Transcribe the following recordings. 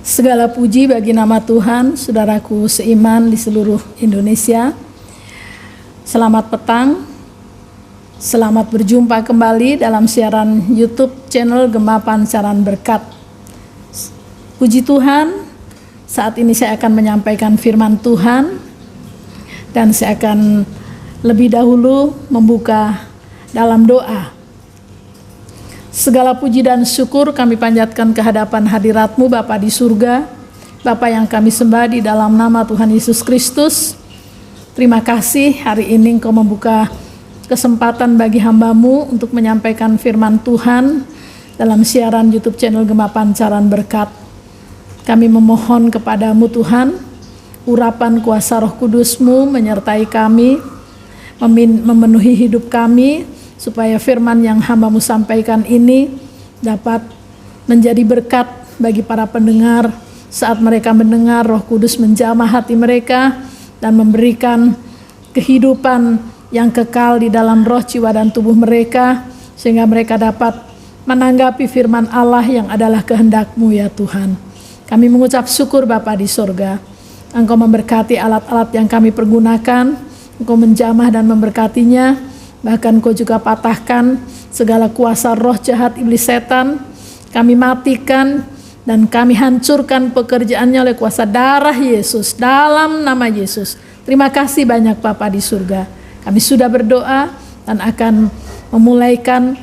Segala puji bagi nama Tuhan, saudaraku seiman di seluruh Indonesia. Selamat petang, selamat berjumpa kembali dalam siaran YouTube channel Gema Pancaran Berkat. Puji Tuhan, saat ini saya akan menyampaikan firman Tuhan dan saya akan lebih dahulu membuka dalam doa. Segala puji dan syukur kami panjatkan ke hadapan hadirat-Mu Bapa di surga, Bapa yang kami sembah di dalam nama Tuhan Yesus Kristus. Terima kasih hari ini Engkau membuka kesempatan bagi hamba-Mu untuk menyampaikan firman Tuhan dalam siaran YouTube channel Gema Pancaran Berkat. Kami memohon kepada-Mu Tuhan, urapan kuasa Roh Kudus-Mu menyertai kami, memenuhi hidup kami, supaya firman yang hamba-Mu sampaikan ini dapat menjadi berkat bagi para pendengar. Saat mereka mendengar, Roh Kudus menjamah hati mereka dan memberikan kehidupan yang kekal di dalam roh, jiwa, dan tubuh mereka, sehingga mereka dapat menanggapi firman Allah yang adalah kehendak-Mu ya Tuhan. Kami mengucap syukur Bapa di sorga, Engkau memberkati alat-alat yang kami pergunakan, Engkau menjamah dan memberkatinya. Bahkan Kau juga patahkan segala kuasa roh jahat iblis setan. Kami matikan dan kami hancurkan pekerjaannya oleh kuasa darah Yesus, dalam nama Yesus. Terima kasih banyak Bapa di surga. Kami sudah berdoa dan akan memulaikan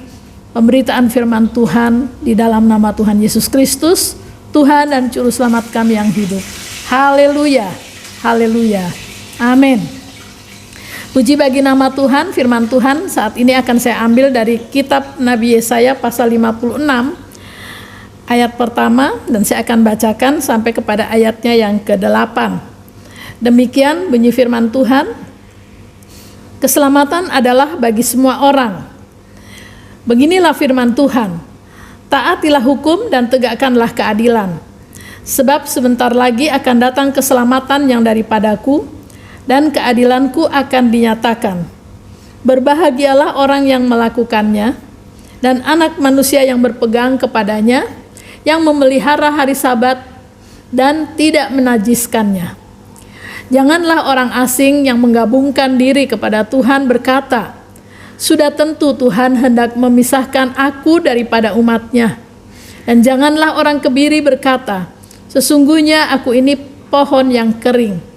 pemberitaan firman Tuhan di dalam nama Tuhan Yesus Kristus, Tuhan dan Juru Selamat kami yang hidup. Haleluya, haleluya, amin. Puji bagi nama Tuhan. Firman Tuhan saat ini akan saya ambil dari kitab Nabi Yesaya pasal 56 ayat pertama, dan saya akan bacakan sampai kepada ayatnya yang ke-8. Demikian bunyi firman Tuhan. Keselamatan adalah bagi semua orang. Beginilah firman Tuhan. Taatilah hukum dan tegakkanlah keadilan. Sebab sebentar lagi akan datang keselamatan yang daripadaku, dan keadilanku akan dinyatakan. Berbahagialah orang yang melakukannya, dan anak manusia yang berpegang kepadanya, yang memelihara hari Sabat dan tidak menajiskannya. Janganlah orang asing yang menggabungkan diri kepada Tuhan berkata, sudah tentu Tuhan hendak memisahkan aku daripada umatnya. Dan janganlah orang kebiri berkata, sesungguhnya aku ini pohon yang kering.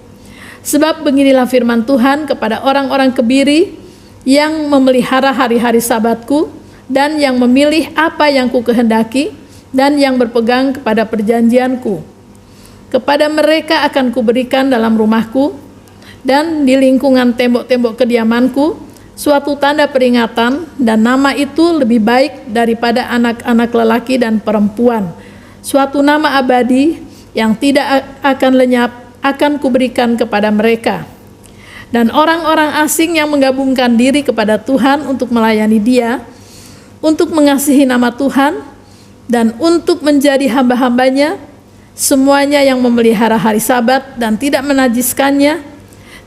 Sebab beginilah firman Tuhan kepada orang-orang kebiri yang memelihara hari-hari Sabatku dan yang memilih apa yang ku kehendaki dan yang berpegang kepada perjanjianku. Kepada mereka akan kuberikan dalam rumahku dan di lingkungan tembok-tembok kediamanku suatu tanda peringatan, dan nama itu lebih baik daripada anak-anak lelaki dan perempuan. Suatu nama abadi yang tidak akan lenyap akan kuberikan kepada mereka. Dan orang-orang asing yang menggabungkan diri kepada Tuhan untuk melayani Dia, untuk mengasihi nama Tuhan, dan untuk menjadi hamba-hambanya, semuanya yang memelihara hari Sabat dan tidak menajiskannya,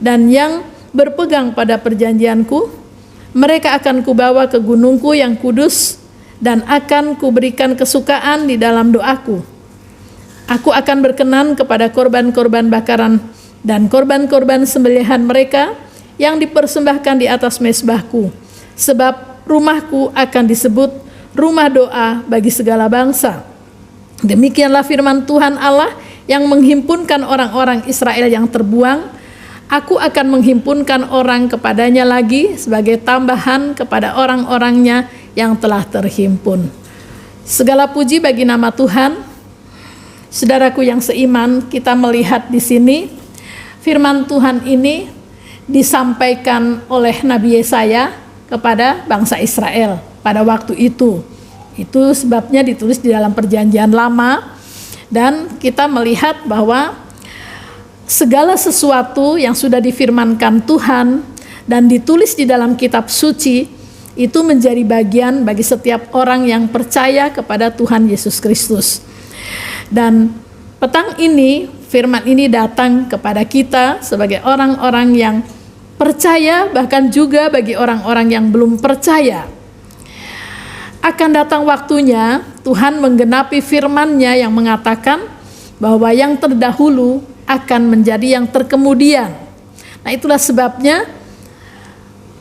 dan yang berpegang pada perjanjianku, mereka akan kubawa ke gunungku yang kudus, dan akan kuberikan kesukaan di dalam doaku. Aku akan berkenan kepada korban-korban bakaran dan korban-korban sembelihan mereka yang dipersembahkan di atas mezbahku. Sebab rumahku akan disebut rumah doa bagi segala bangsa. Demikianlah firman Tuhan Allah yang menghimpunkan orang-orang Israel yang terbuang. Aku akan menghimpunkan orang kepadanya lagi sebagai tambahan kepada orang-orangnya yang telah terhimpun. Segala puji bagi nama Tuhan. Saudaraku yang seiman, kita melihat di sini firman Tuhan ini disampaikan oleh Nabi Yesaya kepada bangsa Israel pada waktu itu. Itu sebabnya ditulis di dalam Perjanjian Lama, dan kita melihat bahwa segala sesuatu yang sudah difirmankan Tuhan dan ditulis di dalam kitab suci itu menjadi bagian bagi setiap orang yang percaya kepada Tuhan Yesus Kristus. Dan petang ini firman ini datang kepada kita sebagai orang-orang yang percaya, bahkan juga bagi orang-orang yang belum percaya. Akan datang waktunya Tuhan menggenapi firman-Nya yang mengatakan bahwa yang terdahulu akan menjadi yang terkemudian. Nah, itulah sebabnya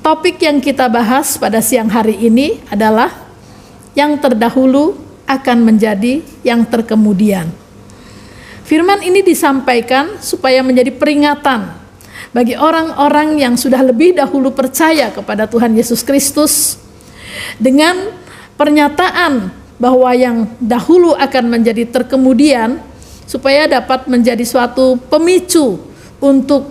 topik yang kita bahas pada siang hari ini adalah yang terdahulu akan menjadi yang terkemudian. Firman ini disampaikan supaya menjadi peringatan bagi orang-orang yang sudah lebih dahulu percaya kepada Tuhan Yesus Kristus, dengan pernyataan bahwa yang dahulu akan menjadi terkemudian, supaya dapat menjadi suatu pemicu untuk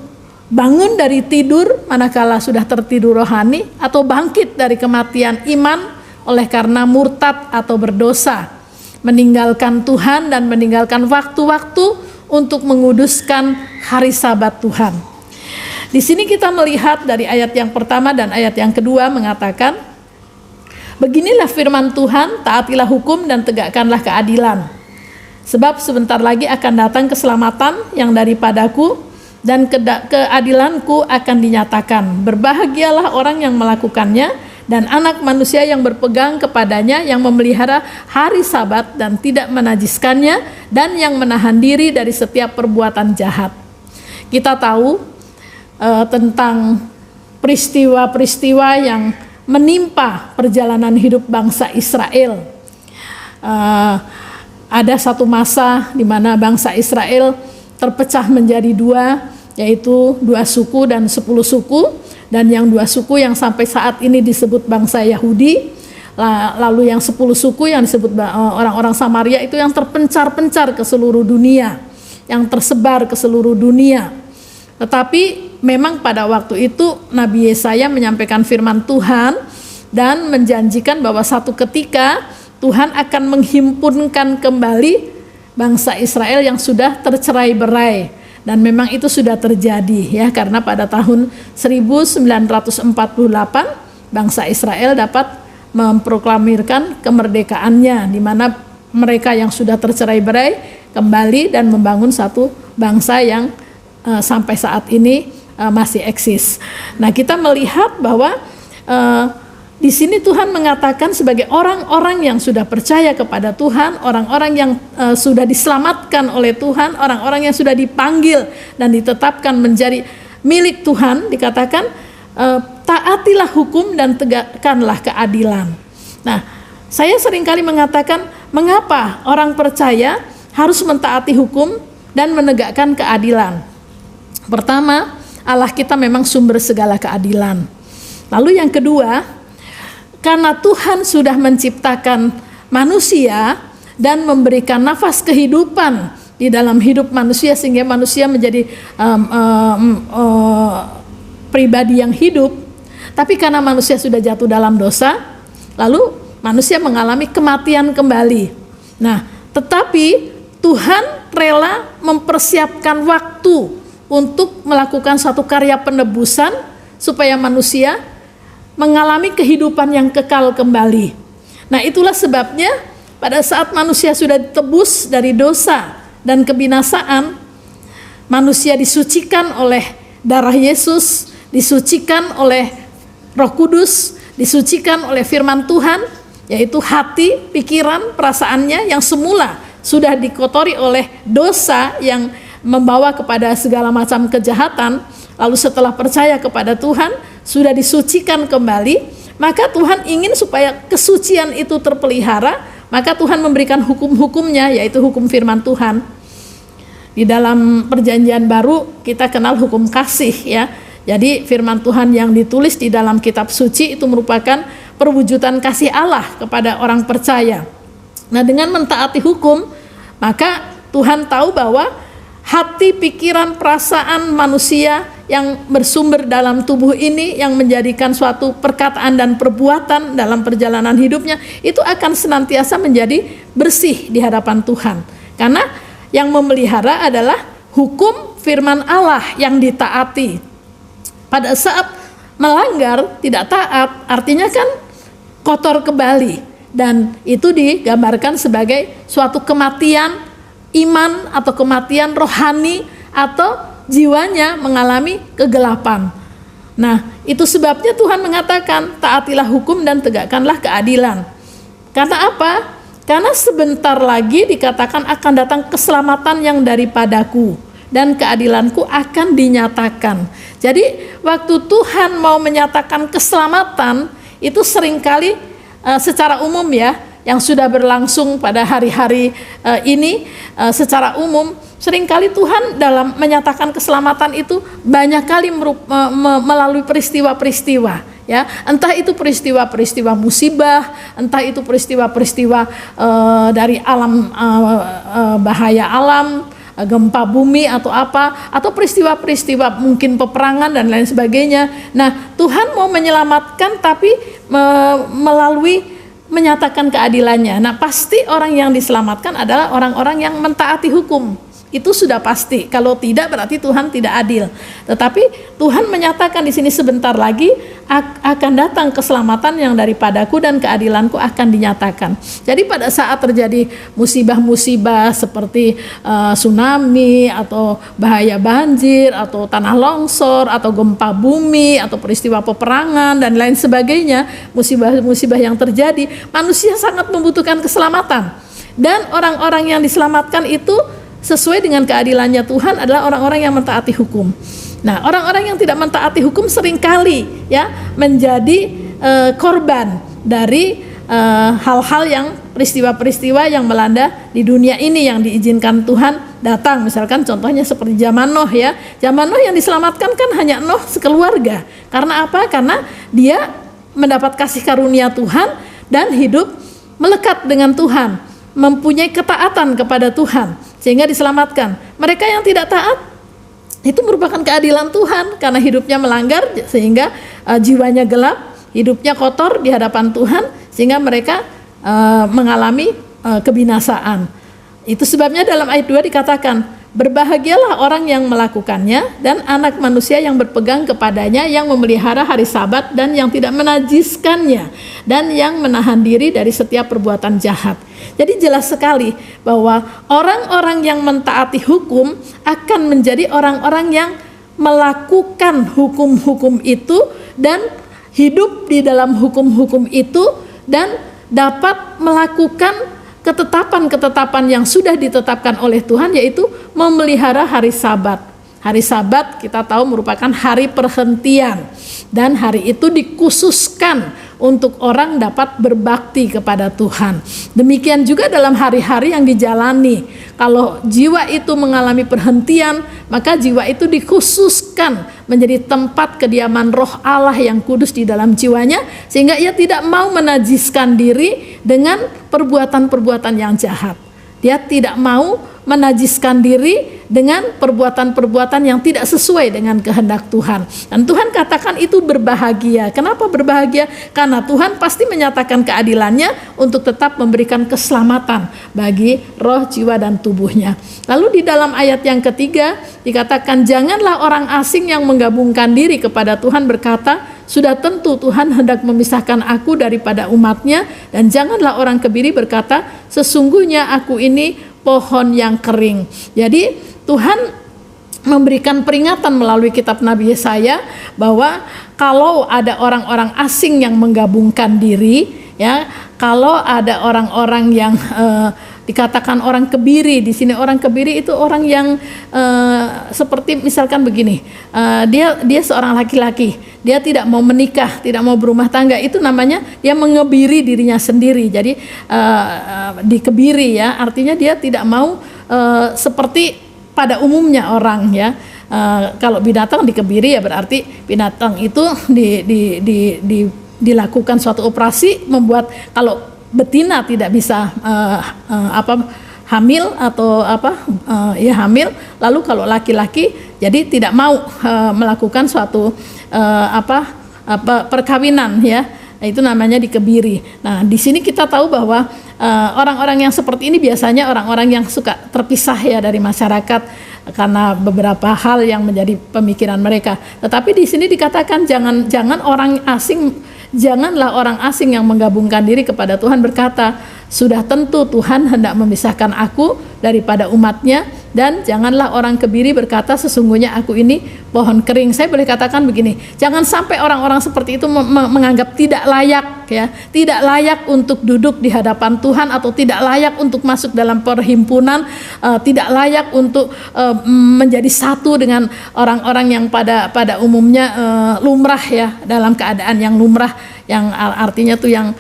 bangun dari tidur manakala sudah tertidur rohani, atau bangkit dari kematian iman oleh karena murtad atau berdosa, meninggalkan Tuhan dan meninggalkan waktu-waktu untuk menguduskan hari Sabat Tuhan. Di sini kita melihat dari ayat yang pertama dan ayat yang kedua mengatakan, beginilah firman Tuhan, taatilah hukum dan tegakkanlah keadilan. Sebab sebentar lagi akan datang keselamatan yang daripadaku, dan keadilanku akan dinyatakan. Berbahagialah orang yang melakukannya, dan anak manusia yang berpegang kepadanya, yang memelihara hari Sabat dan tidak menajiskannya, dan yang menahan diri dari setiap perbuatan jahat. Kita tahu tentang peristiwa-peristiwa yang menimpa perjalanan hidup bangsa Israel. Ada satu masa di mana bangsa Israel terpecah menjadi dua, yaitu 2 suku dan 10 suku, dan yang 2 suku yang sampai saat ini disebut bangsa Yahudi, lalu yang 10 suku yang disebut orang-orang Samaria itu yang terpencar-pencar ke seluruh dunia, yang tersebar ke seluruh dunia. Tetapi memang pada waktu itu Nabi Yesaya menyampaikan firman Tuhan dan menjanjikan bahwa satu ketika Tuhan akan menghimpunkan kembali bangsa Israel yang sudah tercerai-berai. Dan memang itu sudah terjadi ya, karena pada tahun 1948 bangsa Israel dapat memproklamirkan kemerdekaannya, di mana mereka yang sudah tercerai-berai kembali dan membangun satu bangsa yang sampai saat ini masih eksis. Nah, kita melihat bahwa di sini Tuhan mengatakan sebagai orang-orang yang sudah percaya kepada Tuhan, orang-orang yang sudah diselamatkan oleh Tuhan, orang-orang yang sudah dipanggil dan ditetapkan menjadi milik Tuhan, dikatakan taatilah hukum dan tegakkanlah keadilan. Nah, saya seringkali mengatakan, mengapa orang percaya harus mentaati hukum dan menegakkan keadilan? Pertama, Allah kita memang sumber segala keadilan. Lalu yang kedua, karena Tuhan sudah menciptakan manusia dan memberikan nafas kehidupan di dalam hidup manusia, sehingga manusia menjadi pribadi yang hidup. Tapi karena manusia sudah jatuh dalam dosa, lalu manusia mengalami kematian kembali. Nah, tetapi Tuhan rela mempersiapkan waktu untuk melakukan suatu karya penebusan supaya manusia mengalami kehidupan yang kekal kembali. Nah, itulah sebabnya pada saat manusia sudah ditebus dari dosa dan kebinasaan, manusia disucikan oleh darah Yesus, disucikan oleh Roh Kudus, disucikan oleh firman Tuhan, yaitu hati, pikiran, perasaannya yang semula sudah dikotori oleh dosa yang membawa kepada segala macam kejahatan. Lalu setelah percaya kepada Tuhan, sudah disucikan kembali, maka Tuhan ingin supaya kesucian itu terpelihara, maka Tuhan memberikan hukum-hukumnya, yaitu hukum firman Tuhan. Di dalam perjanjian baru kita kenal hukum kasih ya. Jadi firman Tuhan yang ditulis di dalam kitab suci itu merupakan perwujudan kasih Allah kepada orang percaya. Nah, dengan mentaati hukum, maka Tuhan tahu bahwa hati, pikiran, perasaan manusia yang bersumber dalam tubuh ini, yang menjadikan suatu perkataan dan perbuatan dalam perjalanan hidupnya, itu akan senantiasa menjadi bersih di hadapan Tuhan. Karena yang memelihara adalah hukum firman Allah yang ditaati. Pada saat melanggar, tidak taat, artinya kan kotor kembali. Dan itu digambarkan sebagai suatu kematian iman atau kematian rohani, atau jiwanya mengalami kegelapan. Nah, itu sebabnya Tuhan mengatakan taatilah hukum dan tegakkanlah keadilan. Karena apa? Karena sebentar lagi dikatakan akan datang keselamatan yang daripadaku dan keadilanku akan dinyatakan. Jadi waktu Tuhan mau menyatakan keselamatan itu seringkali secara umum ya, yang sudah berlangsung pada hari-hari ini secara umum, seringkali Tuhan dalam menyatakan keselamatan itu banyak kali melalui peristiwa-peristiwa. Ya, entah itu peristiwa-peristiwa musibah, entah itu peristiwa-peristiwa dari alam, bahaya alam, gempa bumi atau apa, atau peristiwa-peristiwa mungkin peperangan dan lain sebagainya. Nah, Tuhan mau menyelamatkan tapi melalui menyatakan keadilannya. Nah, pasti orang yang diselamatkan adalah orang-orang yang mentaati hukum. Itu sudah pasti. Kalau tidak berarti Tuhan tidak adil. Tetapi Tuhan menyatakan di sini sebentar lagi akan datang keselamatan yang daripadaku dan keadilanku akan dinyatakan. Jadi pada saat terjadi musibah-musibah seperti tsunami atau bahaya banjir atau tanah longsor atau gempa bumi atau peristiwa peperangan dan lain sebagainya, musibah-musibah yang terjadi, manusia sangat membutuhkan keselamatan. Dan orang-orang yang diselamatkan itu sesuai dengan keadilannya Tuhan adalah orang-orang yang mentaati hukum. Nah, orang-orang yang tidak mentaati hukum seringkali ya menjadi korban dari hal-hal yang peristiwa-peristiwa yang melanda di dunia ini yang diizinkan Tuhan datang. Misalkan contohnya seperti zaman Nuh ya. Zaman Nuh yang diselamatkan kan hanya Nuh sekeluarga. Karena apa? Karena dia mendapat kasih karunia Tuhan dan hidup melekat dengan Tuhan, mempunyai ketaatan kepada Tuhan, sehingga diselamatkan. Mereka yang tidak taat itu merupakan keadilan Tuhan karena hidupnya melanggar sehingga jiwanya gelap, hidupnya kotor di hadapan Tuhan sehingga mereka mengalami kebinasaan. Itu sebabnya dalam ayat 2 dikatakan, berbahagialah orang yang melakukannya dan anak manusia yang berpegang kepadanya, yang memelihara hari Sabat dan yang tidak menajiskannya dan yang menahan diri dari setiap perbuatan jahat. Jadi jelas sekali bahwa orang-orang yang mentaati hukum akan menjadi orang-orang yang melakukan hukum-hukum itu dan hidup di dalam hukum-hukum itu dan dapat melakukan ketetapan-ketetapan yang sudah ditetapkan oleh Tuhan, yaitu memelihara hari Sabat. Hari Sabat kita tahu merupakan hari perhentian dan hari itu dikhususkan untuk orang dapat berbakti kepada Tuhan. Demikian juga dalam hari-hari yang dijalani. Kalau jiwa itu mengalami perhentian, maka jiwa itu dikhususkan menjadi tempat kediaman roh Allah yang kudus di dalam jiwanya, sehingga ia tidak mau menajiskan diri dengan perbuatan-perbuatan yang jahat. Dia tidak mau menajiskan diri dengan perbuatan-perbuatan yang tidak sesuai dengan kehendak Tuhan. Dan Tuhan katakan itu berbahagia. Kenapa berbahagia? Karena Tuhan pasti menyatakan keadilannya untuk tetap memberikan keselamatan bagi roh, jiwa, dan tubuhnya. Lalu di dalam ayat yang ketiga dikatakan, janganlah orang asing yang menggabungkan diri kepada Tuhan berkata, sudah tentu Tuhan hendak memisahkan aku daripada umatnya, dan janganlah orang kebiri berkata, sesungguhnya aku ini pohon yang kering. Jadi Tuhan memberikan peringatan melalui kitab Nabi Yesaya bahwa kalau ada orang-orang asing yang menggabungkan diri, ya, kalau ada orang-orang yang dikatakan orang kebiri, di sini orang kebiri itu orang yang seperti misalkan begini, dia seorang laki-laki, dia tidak mau menikah, tidak mau berumah tangga, itu namanya dia mengebiri dirinya sendiri. Jadi dikebiri ya, artinya dia tidak mau seperti pada umumnya orang ya. Kalau binatang dikebiri ya berarti binatang itu dilakukan suatu operasi membuat kalau betina tidak bisa hamil atau hamil, lalu kalau laki-laki jadi tidak mau melakukan suatu perkawinan ya. Nah, itu namanya dikebiri. Nah, di sini kita tahu bahwa orang-orang yang seperti ini biasanya orang-orang yang suka terpisah ya dari masyarakat karena beberapa hal yang menjadi pemikiran mereka. Tetapi di sini dikatakan janganlah orang asing yang menggabungkan diri kepada Tuhan berkata, Sudah tentu Tuhan hendak memisahkan aku daripada umatnya, dan janganlah orang kebiri berkata sesungguhnya aku ini pohon kering. Saya boleh katakan begini, jangan sampai orang-orang seperti itu menganggap tidak layak, ya, tidak layak untuk duduk di hadapan Tuhan, atau tidak layak untuk masuk dalam perhimpunan, tidak layak untuk menjadi satu dengan orang-orang yang pada umumnya lumrah, ya, dalam keadaan yang lumrah, yang artinya tuh yang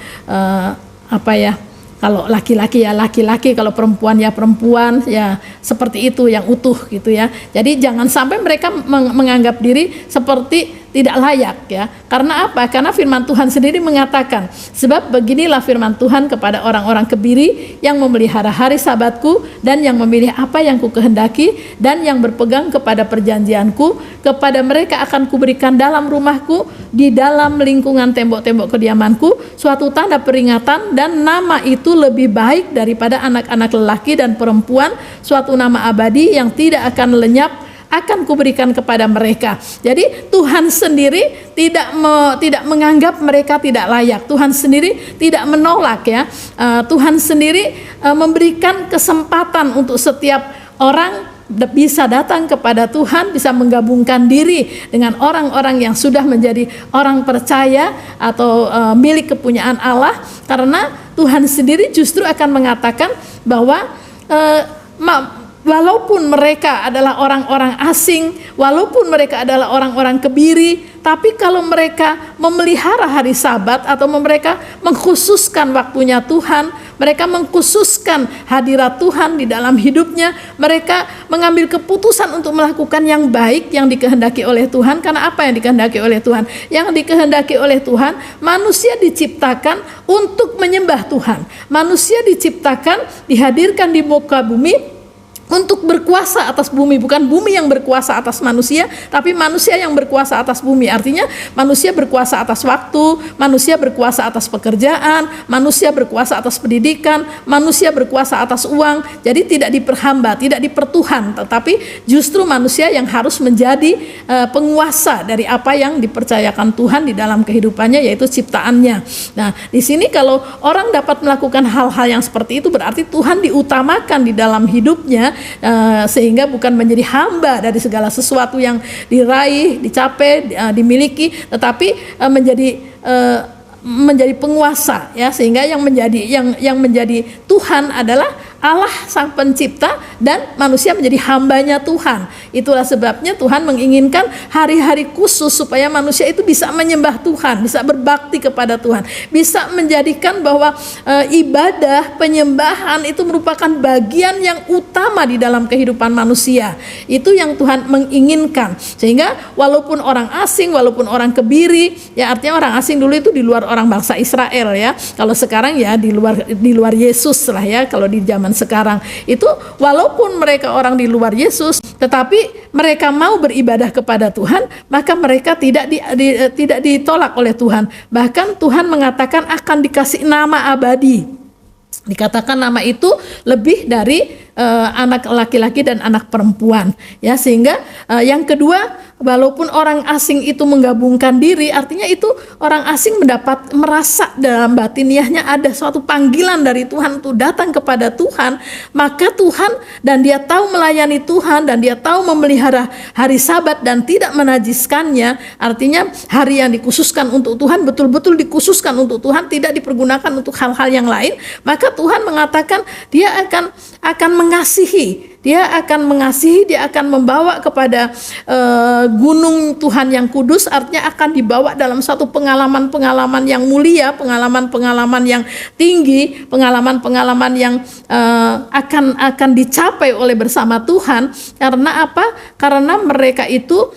kalau laki-laki ya laki-laki, kalau perempuan ya perempuan, ya seperti itu, yang utuh gitu ya. Jadi jangan sampai mereka menganggap diri seperti tidak layak, ya. Karena apa? Karena firman Tuhan sendiri mengatakan, sebab beginilah firman Tuhan kepada orang-orang kebiri yang memelihara hari Sabatku dan yang memilih apa yang ku kehendaki dan yang berpegang kepada perjanjianku, kepada mereka akan kuberikan dalam rumahku, di dalam lingkungan tembok-tembok kediamanku, suatu tanda peringatan, dan nama itu lebih baik daripada anak-anak lelaki dan perempuan, suatu nama abadi yang tidak akan lenyap, akan kuberikan kepada mereka. Jadi Tuhan sendiri tidak menganggap mereka tidak layak. Tuhan sendiri tidak menolak, ya. Tuhan sendiri memberikan kesempatan untuk setiap orang bisa datang kepada Tuhan, bisa menggabungkan diri dengan orang-orang yang sudah menjadi orang percaya atau milik kepunyaan Allah, karena Tuhan sendiri justru akan mengatakan bahwa walaupun mereka adalah orang-orang asing, walaupun mereka adalah orang-orang kebiri, tapi kalau mereka memelihara hari Sabat atau mereka mengkhususkan waktunya Tuhan, mereka mengkhususkan hadirat Tuhan di dalam hidupnya, mereka mengambil keputusan untuk melakukan yang baik yang dikehendaki oleh Tuhan. Karena apa yang dikehendaki oleh Tuhan? Yang dikehendaki oleh Tuhan, manusia diciptakan untuk menyembah Tuhan. Manusia diciptakan, dihadirkan di muka bumi untuk berkuasa atas bumi, bukan bumi yang berkuasa atas manusia, tapi manusia yang berkuasa atas bumi. Artinya manusia berkuasa atas waktu, manusia berkuasa atas pekerjaan, manusia berkuasa atas pendidikan, manusia berkuasa atas uang. Jadi tidak diperhamba, tidak dipertuhan, tetapi justru manusia yang harus menjadi penguasa dari apa yang dipercayakan Tuhan di dalam kehidupannya, yaitu ciptaannya. Nah, di sini kalau orang dapat melakukan hal-hal yang seperti itu, berarti Tuhan diutamakan di dalam hidupnya, sehingga bukan menjadi hamba dari segala sesuatu yang diraih, dicapai, dimiliki, tetapi menjadi penguasa, ya, sehingga yang menjadi Tuhan adalah Allah Sang Pencipta, dan manusia menjadi hambanya Tuhan. Itulah sebabnya Tuhan menginginkan hari-hari khusus supaya manusia itu bisa menyembah Tuhan, bisa berbakti kepada Tuhan, bisa menjadikan bahwa ibadah penyembahan itu merupakan bagian yang utama di dalam kehidupan manusia. Itu yang Tuhan menginginkan, sehingga walaupun orang asing, walaupun orang kebiri, ya, artinya orang asing dulu itu di luar orang bangsa Israel, ya. Kalau sekarang ya di luar Yesus lah, ya. Kalau di zaman sekarang itu walaupun mereka orang di luar Yesus, tetapi mereka mau beribadah kepada Tuhan, maka mereka tidak ditolak oleh Tuhan. Bahkan Tuhan mengatakan akan dikasih nama abadi. Dikatakan nama itu lebih dari anak laki-laki dan anak perempuan, ya. Sehingga yang kedua, walaupun orang asing itu menggabungkan diri, artinya itu orang asing merasa dalam batiniahnya ada suatu panggilan dari Tuhan untuk datang kepada Tuhan, maka Tuhan, dan dia tahu melayani Tuhan, dan dia tahu memelihara hari Sabat dan tidak menajiskannya. Artinya hari yang dikhususkan untuk Tuhan betul-betul dikhususkan untuk Tuhan, tidak dipergunakan untuk hal-hal yang lain. Maka Tuhan mengatakan dia akan mengasihi, dia akan membawa kepada gunung Tuhan yang kudus. Artinya akan dibawa dalam satu pengalaman-pengalaman yang mulia, pengalaman-pengalaman yang tinggi, pengalaman-pengalaman yang akan dicapai oleh bersama Tuhan. Karena apa? Karena mereka itu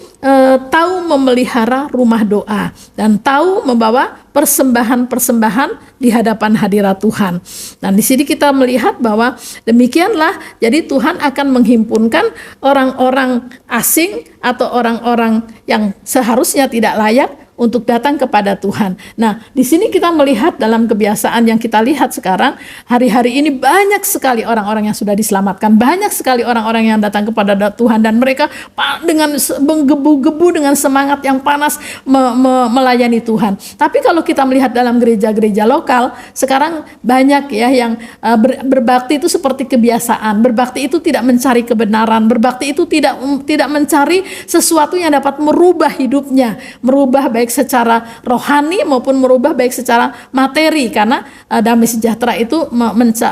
tahu memelihara rumah doa dan tahu membawa persembahan-persembahan di hadapan hadirat Tuhan. Dan di sini kita melihat bahwa demikianlah, jadi Tuhan akan menghimpunkan orang-orang asing atau orang-orang yang seharusnya tidak layak untuk datang kepada Tuhan. Nah, di sini kita melihat dalam kebiasaan yang kita lihat sekarang, hari-hari ini banyak sekali orang-orang yang sudah diselamatkan, banyak sekali orang-orang yang datang kepada Tuhan, dan mereka dengan menggebu-gebu dengan semangat yang panas melayani Tuhan. Tapi kalau kita melihat dalam gereja-gereja lokal, sekarang banyak ya yang berbakti itu seperti kebiasaan. Berbakti itu tidak mencari kebenaran, berbakti itu tidak mencari sesuatu yang dapat merubah hidupnya, merubah baik secara rohani maupun merubah baik secara materi, karena damai sejahtera itu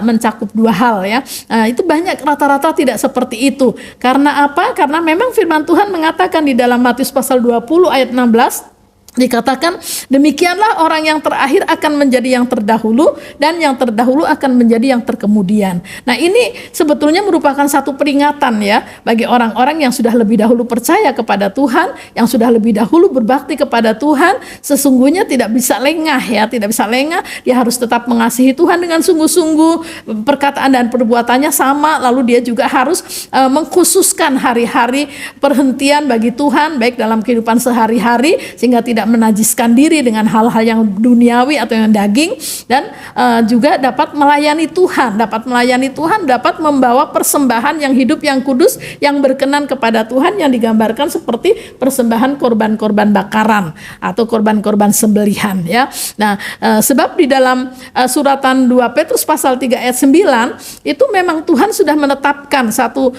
mencakup dua hal ya. Itu banyak rata-rata tidak seperti itu. Karena apa? Karena memang firman Tuhan mengatakan di dalam Matius pasal 20 ayat 16, dikatakan, demikianlah orang yang terakhir akan menjadi yang terdahulu, dan yang terdahulu akan menjadi yang terkemudian. Nah, ini sebetulnya merupakan satu peringatan ya bagi orang-orang yang sudah lebih dahulu percaya kepada Tuhan, yang sudah lebih dahulu berbakti kepada Tuhan. Sesungguhnya tidak bisa lengah ya, tidak bisa lengah. Dia harus tetap mengasihi Tuhan dengan sungguh-sungguh, perkataan dan perbuatannya sama. Lalu dia juga harus mengkhususkan hari-hari perhentian bagi Tuhan, baik dalam kehidupan sehari-hari, sehingga tidak menajiskan diri dengan hal-hal yang duniawi atau yang daging, dan juga dapat melayani Tuhan, dapat membawa persembahan yang hidup, yang kudus, yang berkenan kepada Tuhan, yang digambarkan seperti persembahan korban-korban bakaran atau korban-korban sembelihan ya. Nah, sebab di dalam suratan 2 Petrus pasal 3 ayat 9 itu memang Tuhan sudah menetapkan satu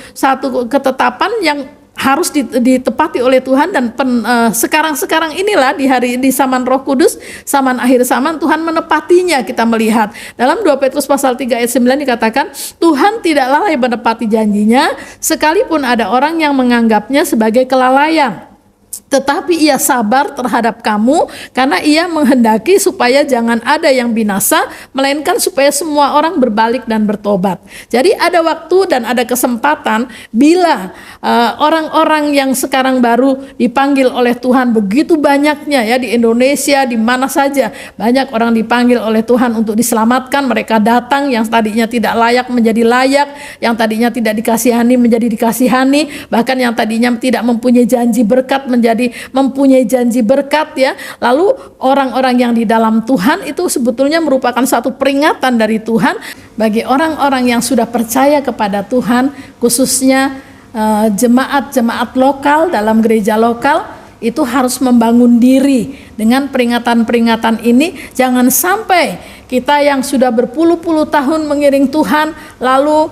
ketetapan yang harus ditepati oleh Tuhan, dan sekarang inilah di zaman Roh Kudus, zaman akhir zaman, Tuhan menepatinya. Kita melihat dalam 2 Petrus pasal 3 ayat 9 dikatakan, Tuhan tidak lalai menepati janjinya, sekalipun ada orang yang menganggapnya sebagai kelalaian. Tetapi ia sabar terhadap kamu, karena ia menghendaki supaya jangan ada yang binasa, melainkan supaya semua orang berbalik dan bertobat. Jadi ada waktu dan ada kesempatan bila orang-orang yang sekarang baru dipanggil oleh Tuhan, begitu banyaknya ya di Indonesia, di mana saja banyak orang dipanggil oleh Tuhan untuk diselamatkan. Mereka datang, yang tadinya tidak layak menjadi layak, yang tadinya tidak dikasihani menjadi dikasihani, bahkan yang tadinya tidak mempunyai janji berkat menjadi mempunyai janji berkat ya. Lalu orang-orang yang di dalam Tuhan itu sebetulnya merupakan satu peringatan dari Tuhan bagi orang-orang yang sudah percaya kepada Tuhan, khususnya jemaat-jemaat lokal dalam gereja lokal, itu harus membangun diri dengan peringatan-peringatan ini. Jangan sampai kita yang sudah berpuluh-puluh tahun mengiring Tuhan, lalu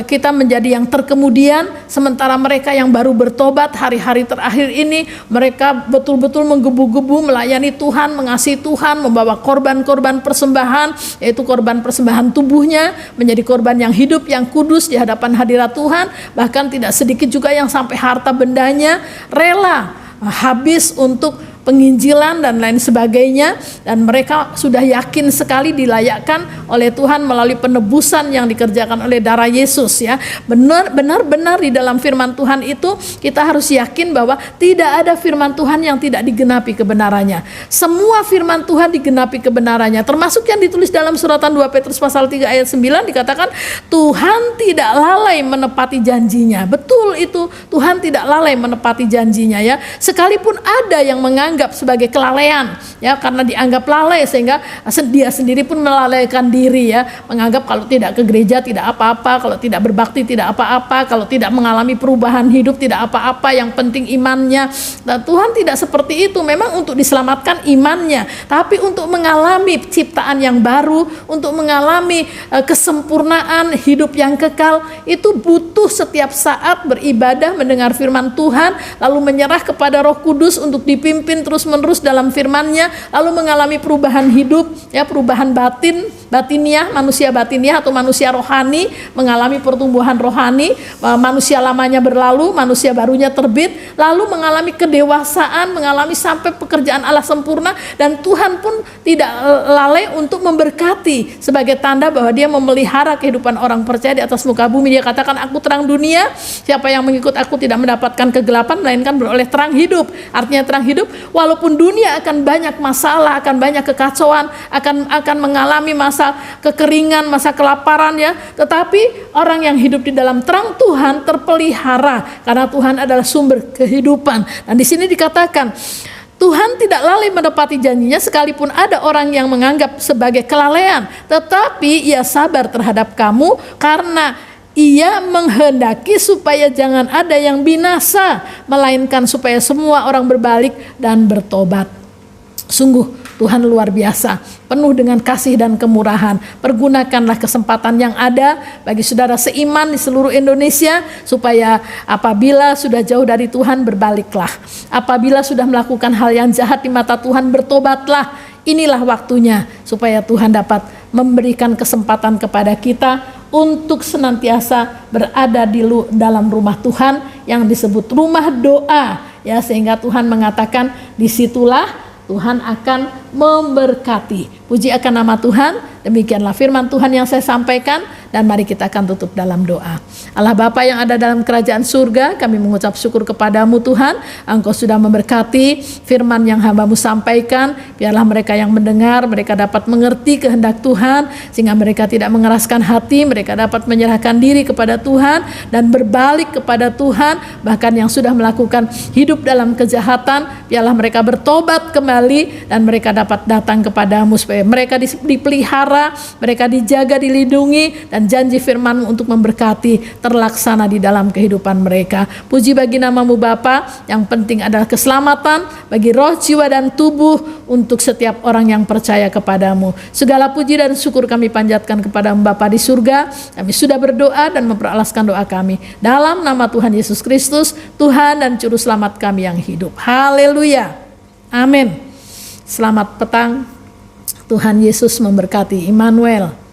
kita menjadi yang terkemudian, sementara mereka yang baru bertobat hari-hari terakhir ini, mereka betul-betul menggebu-gebu melayani Tuhan, mengasihi Tuhan, membawa korban-korban persembahan, yaitu korban persembahan tubuhnya, menjadi korban yang hidup, yang kudus di hadapan hadirat Tuhan. Bahkan tidak sedikit juga yang sampai harta bendanya rela habis untuk penginjilan dan lain sebagainya, dan mereka sudah yakin sekali dilayakkan oleh Tuhan melalui penebusan yang dikerjakan oleh darah Yesus ya. Benar-benar di dalam firman Tuhan itu kita harus yakin bahwa tidak ada firman Tuhan yang tidak digenapi kebenarannya. Semua firman Tuhan digenapi kebenarannya, termasuk yang ditulis dalam suratan 2 Petrus pasal 3 ayat 9 dikatakan Tuhan tidak lalai menepati janjinya. Betul itu, Tuhan tidak lalai menepati janjinya ya. Sekalipun ada yang menganggap sebagai kelalaian ya, karena dianggap lalai sehingga dia sendiri pun melalaikan diri ya, menganggap kalau tidak ke gereja tidak apa-apa, kalau tidak berbakti tidak apa-apa, kalau tidak mengalami perubahan hidup tidak apa-apa, yang penting imannya. Nah, Tuhan tidak seperti itu. Memang untuk diselamatkan imannya, tapi untuk mengalami ciptaan yang baru, untuk mengalami kesempurnaan hidup yang kekal, itu butuh setiap saat beribadah, mendengar firman Tuhan, lalu menyerah kepada Roh Kudus untuk dipimpin terus-menerus dalam firman-Nya, lalu mengalami perubahan hidup ya, perubahan batiniah, manusia batiniah atau manusia rohani, mengalami pertumbuhan rohani, manusia lamanya berlalu, manusia barunya terbit, lalu mengalami kedewasaan, mengalami sampai pekerjaan Allah sempurna, dan Tuhan pun tidak lalai untuk memberkati sebagai tanda bahwa Dia memelihara kehidupan orang percaya di atas muka bumi. Dia katakan, aku terang dunia, siapa yang mengikut aku tidak mendapatkan kegelapan melainkan beroleh terang hidup. Artinya terang hidup, walaupun dunia akan banyak masalah, akan banyak kekacauan, akan mengalami masa kekeringan, masa kelaparan ya, tetapi orang yang hidup di dalam terang Tuhan terpelihara karena Tuhan adalah sumber kehidupan. Dan di sini dikatakan Tuhan tidak lalai menepati janjinya sekalipun ada orang yang menganggap sebagai kelalaian, tetapi Ia sabar terhadap kamu karena Ia menghendaki supaya jangan ada yang binasa, melainkan supaya semua orang berbalik dan bertobat. Sungguh Tuhan luar biasa, penuh dengan kasih dan kemurahan. Pergunakanlah kesempatan yang ada bagi saudara seiman di seluruh Indonesia, supaya apabila sudah jauh dari Tuhan, berbaliklah. Apabila sudah melakukan hal yang jahat di mata Tuhan, bertobatlah. Inilah waktunya supaya Tuhan dapat memberikan kesempatan kepada kita untuk senantiasa berada di dalam rumah Tuhan yang disebut rumah doa, ya, sehingga Tuhan mengatakan disitulah Tuhan akan memberkati. Puji akan nama Tuhan. Demikianlah firman Tuhan yang saya sampaikan, dan mari kita akan tutup dalam doa. Allah Bapa yang ada dalam kerajaan surga, kami mengucap syukur kepadamu Tuhan. Engkau sudah memberkati firman yang hamba-Mu sampaikan. Biarlah mereka yang mendengar, mereka dapat mengerti kehendak Tuhan, sehingga mereka tidak mengeraskan hati, mereka dapat menyerahkan diri kepada Tuhan dan berbalik kepada Tuhan. Bahkan yang sudah melakukan hidup dalam kejahatan, biarlah mereka bertobat kembali dan mereka dapat datang kepadamu, supaya mereka dipelihara, mereka dijaga, dilindungi, dan janji firman-Mu untuk memberkati terlaksana di dalam kehidupan mereka. Puji bagi nama-Mu Bapa, yang penting adalah keselamatan bagi roh, jiwa, dan tubuh untuk setiap orang yang percaya kepadamu. Segala puji dan syukur kami panjatkan kepada-Mu Bapa di surga. Kami sudah berdoa dan memperalaskan doa kami dalam nama Tuhan Yesus Kristus, Tuhan dan Juru Selamat kami yang hidup. Haleluya. Amin. Selamat petang. Tuhan Yesus memberkati. Immanuel.